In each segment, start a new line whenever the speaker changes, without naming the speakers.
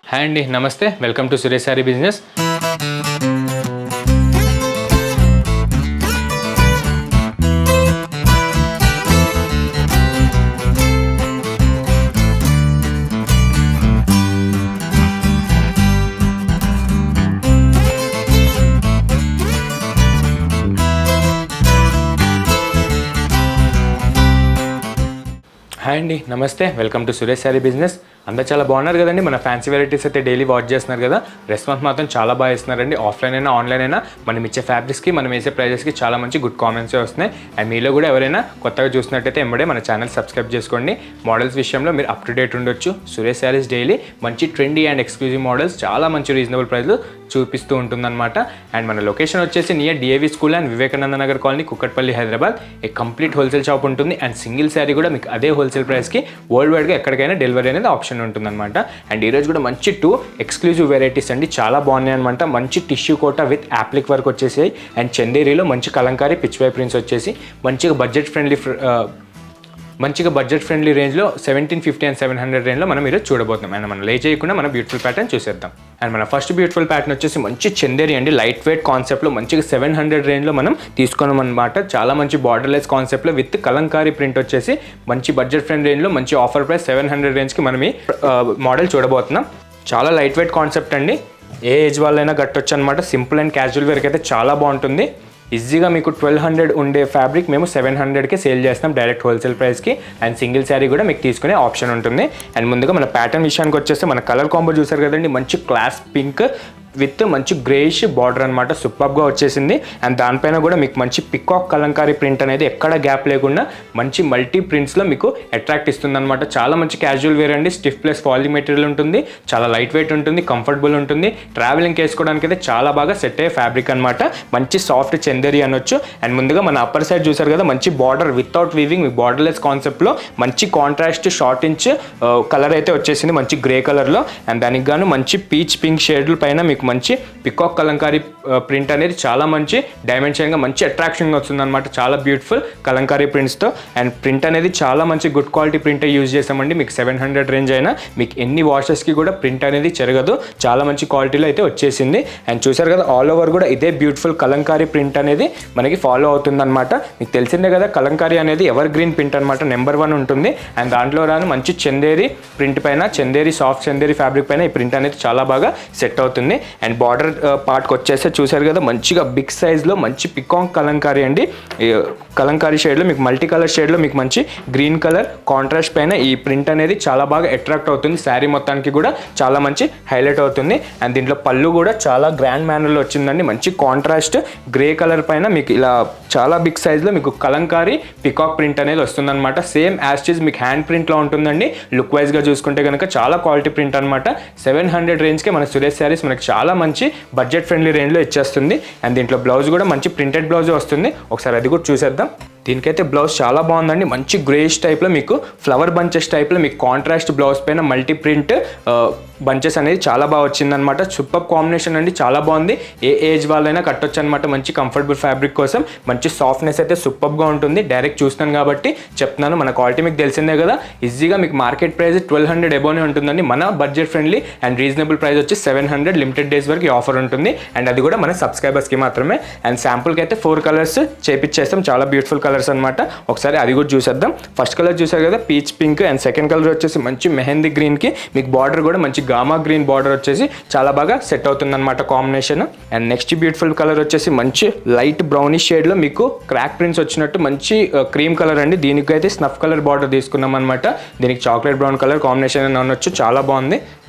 Hi అండి, నమస్తే. Welcome to Suresh sorry business. Hi అండి, నమస్తే. Welcome to Suresh sorry business. అందరూ చాలా బాగున్నారు కదండి. మన ఫ్యాన్సీ వెరైటీస్ అయితే డైలీ వాచ్ చేస్తున్నారు కదా. రెస్పాన్స్ మాత్రం చాలా బాగా ఇస్తున్నారండి. ఆఫ్లైన్ అయినా ఆన్లైన్ అయినా మనం ఇచ్చే ఫ్యాబ్రిక్స్కి మనం వేసే ప్రైజెస్కి చాలా మంచి గుడ్ కామెంట్స్ వస్తున్నాయి. అండ్ మీలో కూడా ఎవరైనా కొత్తగా చూసినట్టయితే ఎంబడే మన ఛానల్ సబ్స్క్రైబ్ చేసుకోండి. మోడల్స్ విషయంలో మీరు అప్ టు డేట్ ఉండొచ్చు. సురేష్ సారీస్ డైలీ మంచి ట్రెండీ అండ్ ఎక్స్క్లూజివ్ మోడల్స్ చాలా మంచి రీజనబుల్ ప్రైస్లో చూపిస్తూ ఉంటుందన్నమాట. అండ్ మన లొకేషన్ వచ్చేసి near DAV school and Vivekananda Nagar colony, Kukatpally, Hyderabad. A complete wholesale shop ఉంటుంది. అండ్ సింగిల్ శారీ కూడా మీకు అదే హోల్సేల్ ప్రైస్కి వరల్డ్ వైడ్గా ఎక్కడికైనా డెలివరీ అనేది ఆప్షన్ ఉంటుందన్నమాట. అండ్ ఈరోజు కూడా మంచి 2 ఎక్స్క్లూజివ్ వెరైటీస్ అండి, చాలా బాగున్నాయి అనమాట. మంచి tissue Kota with applique work వచ్చేసాయి. అండ్ చందేరీలో మంచి కలంకారీ పిచ్ వై ప్రింట్స్ వచ్చేసి మంచిగా బడ్జెట్ ఫ్రెండ్లీ రేంజ్లో 1750 అండ్ 700 రేంజ్లో మనం ఈరోజు చూడబోతున్నాం. అండ్ మనం లే చేయకుండా మనం బ్యూటిఫుల్ ప్యాటర్న్ చూసేద్దాం. అండ్ మన ఫస్ట్ బ్యూటిఫుల్ ప్యాటర్న్ వచ్చేసి మంచి చందేరి అండి, లైట్ వెయిట్ కాన్సెప్ట్లో మంచిగా 700 రేంజ్లో మనం తీసుకున్నాం అనమాట. చాలా మంచి బార్డర్లెస్ కాన్సెప్ట్లో విత్ కలంకారీ ప్రింట్ వచ్చేసి మంచి బడ్జెట్ ఫ్రెండ్ రేంజ్లో మంచి ఆఫర్ ప్రైస్ 700 రేంజ్కి మనం ఈ మోడల్ చూడబోతున్నాం. చాలా లైట్ వెయిట్ కాన్సెప్ట్ అండి, ఏ ఏజ్ వాళ్ళైనా కట్టొచ్చు అనమాట. సింపుల్ అండ్ క్యాజువల్ వేర్కి అయితే చాలా బాగుంటుంది. ఈజీగా మీకు 1200 ఉండే ఫ్యాబ్రిక్ మేము 700కి సేల్ చేస్తాం డైరెక్ట్ హోల్సేల్ ప్రైస్కి. అండ్ సింగిల్ శారీ కూడా మీకు తీసుకునే ఆప్షన్ ఉంటుంది. అండ్ ముందుగా మన ప్యాటర్న్ విషయానికి వచ్చేస్తే మన కలర్ కాంబో చూసారు కదండి, మంచి క్లాస్ పింక్ విత్ మంచి గ్రేయిష్ బార్డర్ అనమాట, సూపర్గా వచ్చేసింది. అండ్ దానిపైన కూడా మీకు మంచి పికాక్ కలంకారీ ప్రింట్ అనేది ఎక్కడ గ్యాప్ లేకుండా మంచి మల్టీ ప్రింట్స్లో మీకు అట్రాక్ట్ ఇస్తుంది అనమాట. చాలా మంచి క్యాజువల్ వేర్ అండి, స్టిఫ్ ప్లస్ పాలీ మెటీరియల్ ఉంటుంది, చాలా లైట్ వెయిట్ ఉంటుంది, కంఫర్టబుల్ ఉంటుంది. ట్రావెలింగ్ వేసుకోవడానికి అయితే చాలా బాగా సెట్ అయ్యే ఫ్యాబ్రిక్ అనమాట. మంచి సాఫ్ట్ చందేరి అనొచ్చు. అండ్ ముందుగా మన అప్పర్ సైడ్ చూసారు కదా, మంచి బార్డర్ వితౌట్ వీవింగ్ మీకు బార్డర్లెస్ కాన్సెప్ట్లో మంచి కాంట్రాస్ట్ షార్ట్ ఇంచ్ కలర్ అయితే వచ్చేసింది, మంచి గ్రే కలర్లో. అండ్ దానికి గాను మంచి పీచ్ పింక్ షేడ్ల పైన మీకు మంచి పికాక్ కలంకారీ ప్రింట్ అనేది చాలా మంచి డైమెన్షన్గా మంచి అట్రాక్షన్గా వస్తుంది అనమాట. చాలా బ్యూటిఫుల్ కలంకారీ ప్రింట్స్తో. అండ్ ప్రింట్ అనేది చాలా మంచి గుడ్ క్వాలిటీ ప్రింట్ యూజ్ చేసామండి. మీకు 700 రేంజ్ అయినా మీకు ఎన్ని వాషెస్కి కూడా ప్రింట్ అనేది చెరగదు, చాలా మంచి క్వాలిటీలో అయితే వచ్చేసింది. అండ్ చూసారు కదా, ఆల్ ఓవర్ కూడా ఇదే బ్యూటిఫుల్ కలంకారీ ప్రింట్ అనేది మనకి ఫాలో అవుతుంది అనమాట. మీకు తెలిసిందే కదా, కలంకారీ అనేది ఎవర్ గ్రీన్ ప్రింట్ అనమాట, నెంబర్ 1 ఉంటుంది. అండ్ దాంట్లో రాను మంచి చందేరి ప్రింట్ పైన, చందేరి సాఫ్ట్ చందేరి ఫ్యాబ్రిక్ పైన ఈ ప్రింట్ అనేది చాలా బాగా సెట్ అవుతుంది. అండ్ బార్డర్ పార్ట్కి వచ్చేస్తే చూసారు కదా, మంచిగా బిగ్ సైజ్లో మంచి పికాక్ కలంకారీ అండి. కలంకారీ షేడ్లో మీకు మల్టీ కలర్ షేడ్లో మీకు మంచి గ్రీన్ కలర్ కాంట్రాస్ట్ పైన ఈ ప్రింట్ అనేది చాలా బాగా అట్రాక్ట్ అవుతుంది. శారీ మొత్తానికి కూడా చాలా మంచి హైలైట్ అవుతుంది. అండ్ దీంట్లో పళ్ళు కూడా చాలా గ్రాండ్ మేనర్లో వచ్చిందండి, మంచి కాంట్రాస్ట్ గ్రే కలర్ పైన మీకు ఇలా చాలా బిగ్ సైజ్లో మీకు కలంకారీ పికాక్ ప్రింట్ అనేది వస్తుందన్నమాట. సేమ్ యాస్టీజ్ మీకు హ్యాండ్ ప్రింట్లో ఉంటుందండి. లుక్ వైజ్గా చూసుకుంటే కనుక చాలా క్వాలిటీ ప్రింట్ అనమాట. 700 రేంజ్కే మన సురేష్ శారీస్ మనకి చాలా మంచి బడ్జెట్ ఫ్రెండ్లీ రేంజ్లో ఇచ్చేస్తుంది. అండ్ దీంట్లో బ్లౌజ్ కూడా మంచి ప్రింటెడ్ బ్లౌజ్ వస్తుంది. ఒకసారి అది కూడా చూసేద్దాం. దీనికైతే బ్లౌజ్ చాలా బాగుందండి, మంచి గ్రేష్ టైప్లో మీకు ఫ్లవర్ బంచెస్ టైప్లో మీకు కాంట్రాస్ట్ బ్లౌజ్ పైన మల్టీ ప్రింట్ బంచెస్ అనేది చాలా బాగా వచ్చిందనమాట. సూపర్ కాంబినేషన్ అండి, చాలా బాగుంది. ఏ ఏజ్ వాళ్ళైనా కట్టొచ్చు అనమాట. మంచి కంఫర్టబుల్ ఫ్యాబ్రిక్ కోసం మంచి సాఫ్ట్నెస్ అయితే సూపర్గా ఉంటుంది. డైరెక్ట్ చూస్తున్నాను కాబట్టి చెప్తున్నాను, మన క్వాలిటీ మీకు తెలిసిందే కదా. ఈజీగా మీకు మార్కెట్ ప్రైస్ 1200 ఎబోనే ఉంటుందండి. మన budget friendly and reasonable price వచ్చి 700 లిమిటెడ్ డేస్ వరకు ఈ ఆఫర్ ఉంటుంది. అండ్ అది కూడా మన సబ్స్క్రైబర్స్కి మాత్రమే. అండ్ శాంపుల్కి అయితే 4 కలర్స్ చేపించేస్తాం, చాలా బ్యూటిఫుల్ కలర్స్ అనమాట. ఒకసారి అది కూడా చూసేద్దాం. ఫస్ట్ కలర్ చూసారు కదా, peach pink. And second colour వచ్చేసి మంచి మెహందీ గ్రీన్కి మీకు బార్డర్ కూడా మంచి గామా గ్రీన్ బార్డర్ వచ్చేసి చాలా బాగా సెట్ అవుతుంది అనమాట combination. And next beautiful colour వచ్చేసి మంచి లైట్ బ్రౌనిష్ షేడ్లో మీకు క్రాక్ ప్రింట్స్ వచ్చినట్టు మంచి క్రీమ్ కలర్ అండి. దీనికి అయితే స్నఫ్ కలర్ బార్డర్ తీసుకున్నాం అనమాట. దీనికి చాక్లెట్ బ్రౌన్ కలర్ కాంబినేషన్ అని అనొచ్చు, చాలా బాగుంది.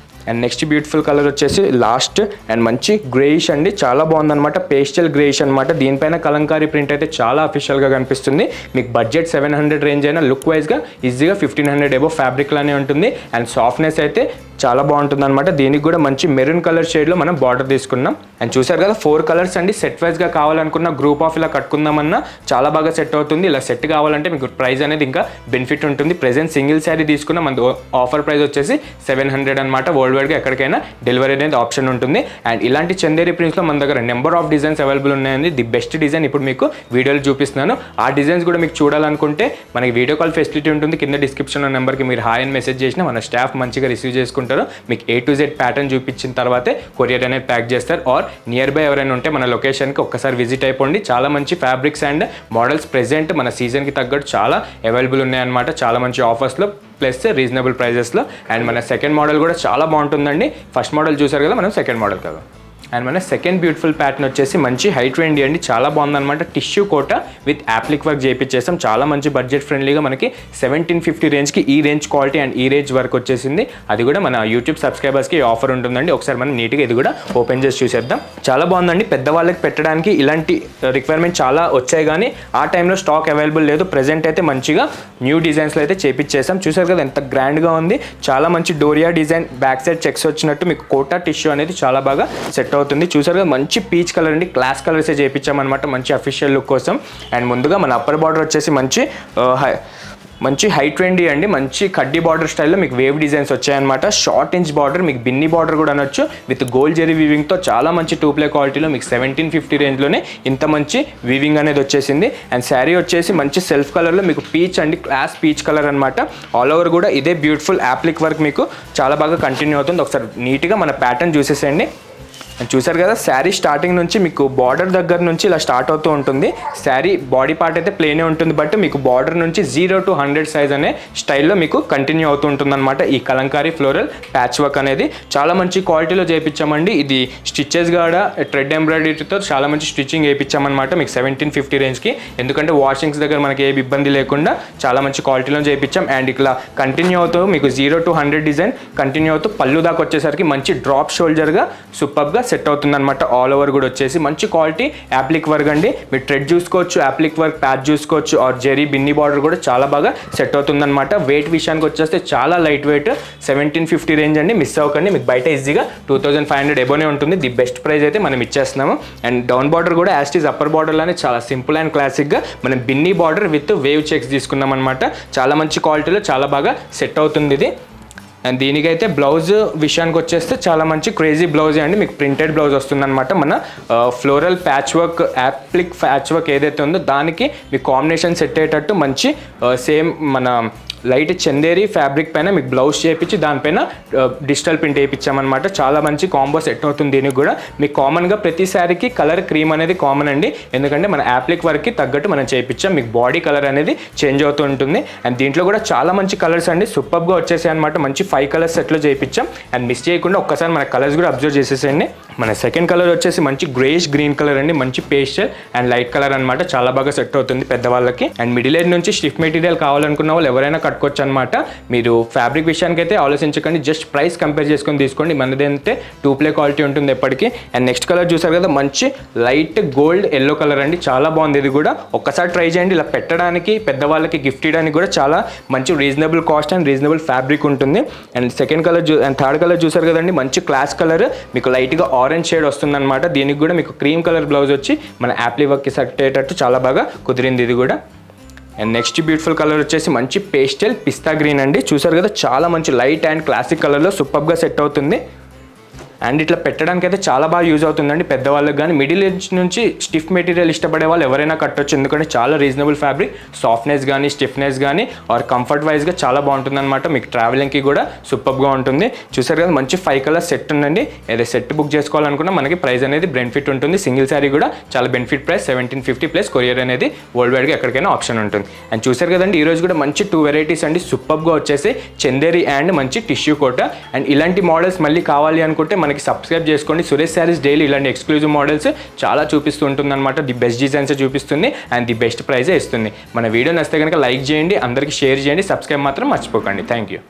అండ్ నెక్స్ట్ బ్యూటిఫుల్ కలర్ వచ్చేసి లాస్ట్ అండ్ మంచి గ్రేయిష్ అండి, చాలా బాగుందన్నమాట. పేస్టల్ గ్రేయిష్ అనమాట. దీనిపైన కలంకారీ ప్రింట్ అయితే చాలా అఫీషియల్గా కనిపిస్తుంది. మీకు బడ్జెట్ 700 రేంజ్ అయినా లుక్ వైజ్గా ఈజీగా 1500 ఎబో ఫ్యాబ్రిక్ లానే ఉంటుంది. అండ్ సాఫ్ట్నెస్ అయితే చాలా బాగుంటుంది అనమాట. దీనికి కూడా మంచి మెరూన్ కలర్ షేడ్లో మనం బార్డర్ తీసుకున్నాం. అండ్ చూసారు కదా, 4 కలర్స్ అండి. సెట్ వైజ్గా కావాలనుకున్న గ్రూప్ ఆఫ్ ఇలా కట్టుకుందామన్నా చాలా బాగా సెట్ అవుతుంది. ఇలా సెట్ కావాలంటే మీకు ప్రైస్ అనేది ఇంకా బెనిఫిట్ ఉంటుంది. ప్రెజెంట్ సింగిల్ శారీ తీసుకున్న మన ఆఫర్ ప్రైస్ వచ్చేసి 700 అనమాట. వరల్డ్ వైడ్గా ఎక్కడికైనా డెలివరీ అనేది ఆప్షన్ ఉంటుంది. అండ్ ఇలాంటి చందేరి ప్రింట్స్లో మన దగ్గర నెంబర్ ఆఫ్ డిజైన్స్ అవైలబుల్ ఉన్నాయండి. ది బెస్ట్ డిజైన్ ఇప్పుడు మీకు వీడియోలో చూపిస్తున్నాను. ఆ డిజైన్స్ కూడా మీకు చూడాలనుకుంటే మనకి వీడియో కాల్ ఫెసిలిటీ ఉంటుంది. కింద డిస్క్రిప్షన్లో నెంబర్కి మీరు హాయ్ అని మెసేజ్ చేసినా మన స్టాఫ్ మంచిగా రిసీవ్ చేసుకుంటారు. చేసుకుంటారో మీకు A to Z ప్యాటర్న్ చూపించిన తర్వాతే కొరియర్ అనేది ప్యాక్ చేస్తారు. ఆర్ నియర్ బై ఎవరైనా ఉంటే మన లొకేషన్కి ఒక్కసారి విజిట్ అయిపోండి. చాలా మంచి ఫ్యాబ్రిక్స్ అండ్ మోడల్స్ ప్రెజెంట్ మన సీజన్కి తగ్గట్టు చాలా అవైలబుల్ ఉన్నాయన్నమాట. చాలా మంచి ఆఫర్స్లో ప్లస్ రీజనబుల్ ప్రైజెస్లో. అండ్ మన సెకండ్ మోడల్ కూడా చాలా బాగుంటుందండి. ఫస్ట్ మోడల్ చూసారు కదా, మనం సెకండ్ మోడల్ కదా. అండ్ మన సెకండ్ బ్యూటిఫుల్ ప్యాటర్న్ వచ్చేసి మంచి హై ట్రెండీ అండి, చాలా బాగుందన్నమాట. Tissue Kota with applique work చేయించేసాం. చాలా మంచి బడ్జెట్ ఫ్రెండ్లీగా మనకి 1750 రేంజ్కి ఈ రేంజ్ క్వాలిటీ అండ్ ఈ రేంజ్ వర్క్ వచ్చేసింది. అది కూడా మన యూట్యూబ్ సబ్స్క్రైబర్స్కి ఆఫర్ ఉంటుందండి. ఒకసారి మనం నీట్గా ఇది కూడా ఓపెన్ చేసి చూసేద్దాం. చాలా బాగుందండి. పెద్దవాళ్ళకి పెట్టడానికి ఇలాంటి రిక్వైర్మెంట్ చాలా వచ్చాయి, కానీ ఆ టైంలో స్టాక్ అవైలబుల్ లేదు. ప్రెజెంట్ అయితే మంచిగా న్యూ డిజైన్స్లో అయితే చేయించేసాం. చూసారు కదా ఎంత గ్రాండ్గా ఉంది. చాలా మంచి doria design, back side checks వచ్చినట్టు మీకు కోటా టిష్యూ అనేది చాలా బాగా సెట్ అవుతుంది. చూసారు కదా మంచి పీచ్ కలర్ అండి, క్లాస్ కలర్సే చేయించామన్నమాట మంచి అఫీషియల్ లుక్ కోసం. అండ్ ముందుగా మన అప్పర్ బార్డర్ వచ్చేసి మంచి హై ట్రెండీ అండి, మంచి కడ్డీ బార్డర్ స్టైల్లో మీకు వేవ్ డిజైన్స్ వచ్చాయన్నమాట. షార్ట్ ఇంచ్ బార్డర్, మీకు బిన్ని బార్డర్ కూడా అనొచ్చు, విత్ గోల్డ్ జెరీ వీవింగ్తో చాలా మంచి 2 ప్లే క్వాలిటీలో మీకు 1750 రేంజ్లోనే ఇంత మంచి వీవింగ్ అనేది వచ్చేసింది. అండ్ శారీ వచ్చేసి మంచి సెల్ఫ్ కలర్లో మీకు పీచ్ అండి, క్లాస్ పీచ్ కలర్ అనమాట. ఆల్ ఓవర్ కూడా ఇదే బ్యూటిఫుల్ యాప్లిక్ వర్క్ మీకు చాలా బాగా కంటిన్యూ అవుతుంది. ఒకసారి నీట్గా మన ప్యాటర్న్ చూసేసేయండి. చూసారు కదా శారీ స్టార్టింగ్ నుంచి మీకు బార్డర్ దగ్గర నుంచి ఇలా స్టార్ట్ అవుతూ ఉంటుంది. శారీ బాడీ పార్ట్ అయితే ప్లేనే ఉంటుంది, బట్ మీకు బార్డర్ నుంచి 0 to 100 సైజ్ అనే స్టైల్లో మీకు కంటిన్యూ అవుతూ ఉంటుంది అనమాట. ఈ కలంకారీ ఫ్లోరల్ ప్యాచ్ వర్క్ అనేది చాలా మంచి క్వాలిటీలో చేయించామండి. ఇది స్టిచ్చెస్ కూడా థ్రెడ్ ఎంబ్రాయిడరీతో చాలా మంచి స్టిచ్చింగ్ వేయించామన్నమాట మీకు 1750 రేంజ్కి. ఎందుకంటే వాషింగ్స్ దగ్గర మనకి ఏ ఇబ్బంది లేకుండా చాలా మంచి క్వాలిటీలో చేయించాం. అండ్ ఇట్లా కంటిన్యూ అవుతూ మీకు 0 to 100 డిజైన్ కంటిన్యూ అవుతూ పళ్ళు దాకా వచ్చేసరికి మంచి డ్రాప్ షోల్డర్గా సూపర్గా సెట్ అవుతుందన్నమాట. ఆల్ ఓవర్ కూడా వచ్చేసి మంచి క్వాలిటీ యాప్లిక్ వర్క్ అండి. మీరు థ్రెడ్ చూసుకోవచ్చు, యాప్లిక్ వర్క్ ప్యాచ్ చూసుకోవచ్చు, ఆర్ జెరీ బిన్ని బార్డర్ కూడా చాలా బాగా సెట్ అవుతుందన్నమాట. వెయిట్ విషయానికి వచ్చేస్తే చాలా లైట్ వెయిట్, 1750 రేంజ్ అండి. మిస్ అవ్వకండి, మీకు బయట ఈజీగా 2500 ఎబోనే ఉంటుంది. ది బెస్ట్ ప్రైస్ అయితే మనం ఇచ్చేస్తున్నాము. అండ్ డౌన్ బార్డర్ కూడా యాజ్ ఇట్ ఈజ్ అప్పర్ బార్డర్లోనే చాలా సింపుల్ అండ్ క్లాసిక్గా మనం Binny border with wave checks తీసుకున్నాం అనమాట. చాలా మంచి క్వాలిటీలో చాలా బాగా సెట్ అవుతుంది ఇది. అండ్ దీనికైతే బ్లౌజ్ విషయానికి వచ్చేస్తే చాలా మంచి క్రేజీ బ్లౌజే అండి, మీకు ప్రింటెడ్ బ్లౌజ్ వస్తుందన్నమాట. మన floral patch work, appliqué patch work ఏదైతే ఉందో దానికి మీకు కాంబినేషన్ సెట్ అయ్యేటట్టు మంచి సేమ్ మన లైట్ చందేరి ఫ్యాబ్రిక్ పైన మీకు బ్లౌజ్ చేయించి దానిపైన డిజిటల్ ప్రింట్ వేయించామన్నమాట. చాలా మంచి కాంబో సెట్ అవుతుంది. దీనికి కూడా మీకు కామన్గా ప్రతి శారీకి కలర్ క్రీమ్ అనేది కామన్ అండి, ఎందుకంటే మన యాప్లిక్ వర్క్కి తగ్గట్టు మనం చేయించాం. మీకు బాడీ కలర్ అనేది చేంజ్ అవుతూ ఉంటుంది. అండ్ దీంట్లో కూడా చాలా మంచి కలర్స్ అండి, సూపర్గా వచ్చేసాయి అనమాట. మంచి 5 కలర్స్ సెట్లో చేయించాం. అండ్ మిస్ చేయకుండా ఒక్కసారి మన కలర్స్ కూడా అబ్జర్వ్ చేసేసేయండి. మన సెకండ్ కలర్ వచ్చేసి మంచి గ్రేష్ గ్రీన్ కలర్ అండి, మంచి పేస్టల్ అండ్ లైట్ కలర్ అనమాట. చాలా బాగా సెట్ అవుతుంది పెద్దవాళ్ళకి. అండ్ మిడిల్ ఏజ్ నుంచి స్టిఫ్ మెటీరియల్ కావాలనుకున్న వాళ్ళు ఎవరైనా కట్టుకోవచ్చు అనమాట. మీరు ఫ్యాబ్రిక్ విషయానికి అయితే ఆలోచించకండి, జస్ట్ ప్రైస్ కంపేర్ చేసుకొని తీసుకోండి. మనదంటే 2 ప్లే క్వాలిటీ ఉంటుంది ఎప్పటికీ. అండ్ నెక్స్ట్ కలర్ చూసారు కదా, మంచి లైట్ గోల్డ్ ఎల్లో కలర్ అండి, చాలా బాగుంది. ఇది కూడా ఒక్కసారి ట్రై చేయండి. ఇలా పెట్టడానికి పెద్దవాళ్ళకి గిఫ్ట్ ఇవ్వడానికి కూడా చాలా మంచి reasonable cost and reasonable fabric ఉంటుంది. And second colour and third colour చూసారు కదండి, మంచి క్లాస్ కలర్ మీకు లైట్గా ఆరెంజ్ షేడ్ వస్తుందన్నమాట. దీనికి కూడా మీకు క్రీమ్ కలర్ బ్లౌజ్ వచ్చి మన యాప్లీ వర్క్కి సెట్ అయ్యేటట్టు చాలా బాగా కుదిరింది ఇది కూడా. అండ్ నెక్స్ట్ బ్యూటిఫుల్ కలర్ వచ్చేసి మంచి పేస్టల్ పిస్తా గ్రీన్ అండి. చూసారు కదా చాలా మంచి లైట్ అండ్ క్లాసిక్ కలర్లో సూపర్గా సెట్ అవుతుంది. అండ్ ఇట్లా పెట్టడానికి అయితే చాలా బాగా యూజ్ అవుతుందండి పెద్దవాళ్ళకి. కానీ మిడిల్ ఏజ్ నుంచి స్టిఫ్ మెటీరియల్ ఇష్టపడే వాళ్ళు ఎవరైనా కట్టొచ్చు, ఎందుకంటే చాలా రీజనబుల్ ఫ్యాబ్రిక్, సాఫ్ట్నెస్ కానీ స్టిఫ్నెస్ కానీ ఆర్ కంఫర్ట్ వైజ్గా చాలా బాగుంటుంది అనమాట. మీకు ట్రావెలింగ్కి కూడా సూపర్గా ఉంటుంది. చూసారు కదా మంచి 5 కలర్స్ సెట్ ఉందండి. ఏదో సెట్ బుక్ చేసుకోవాలనుకున్నా మనకి ప్రైస్ అనేది బెనిఫిట్ ఉంటుంది. సింగిల్ శారీ కూడా చాలా బెనిఫిట్ ప్రైస్ 1750 ప్లస్ కొరియర్ అనేది వరల్డ్ వైడ్గా ఎక్కడికైనా ఆప్షన్ ఉంటుంది. అండ్ చూసారు కదండి ఈరోజు కూడా మంచి 2 వెరైటీస్ అండి, సూపర్గా వచ్చేసి చందేరి అండ్ మంచి టిష్యూ కోట. అండ్ ఇలాంటి మోడల్స్ మళ్ళీ కావాలి అనుకుంటే మనకి సబ్స్క్రైబ్ చేసుకోండి. సురేష్ శారీస్ డైలీ ఇలాంటి ఎక్స్క్లూజివ్ మోడల్స్ చాలా చూపిస్తూ ఉంటుంది అనమాట. ది బెస్ట్ డిజైన్స్ చూపిస్తుంది అండ్ ది బెస్ట్ ప్రైజే ఇస్తుంది. మన వీడియో నచ్చితే కనుక లైక్ చేయండి, అందరికీ షేర్ చేయండి, సబ్స్క్రైబ్ మాత్రం మర్చిపోకండి. Thank you.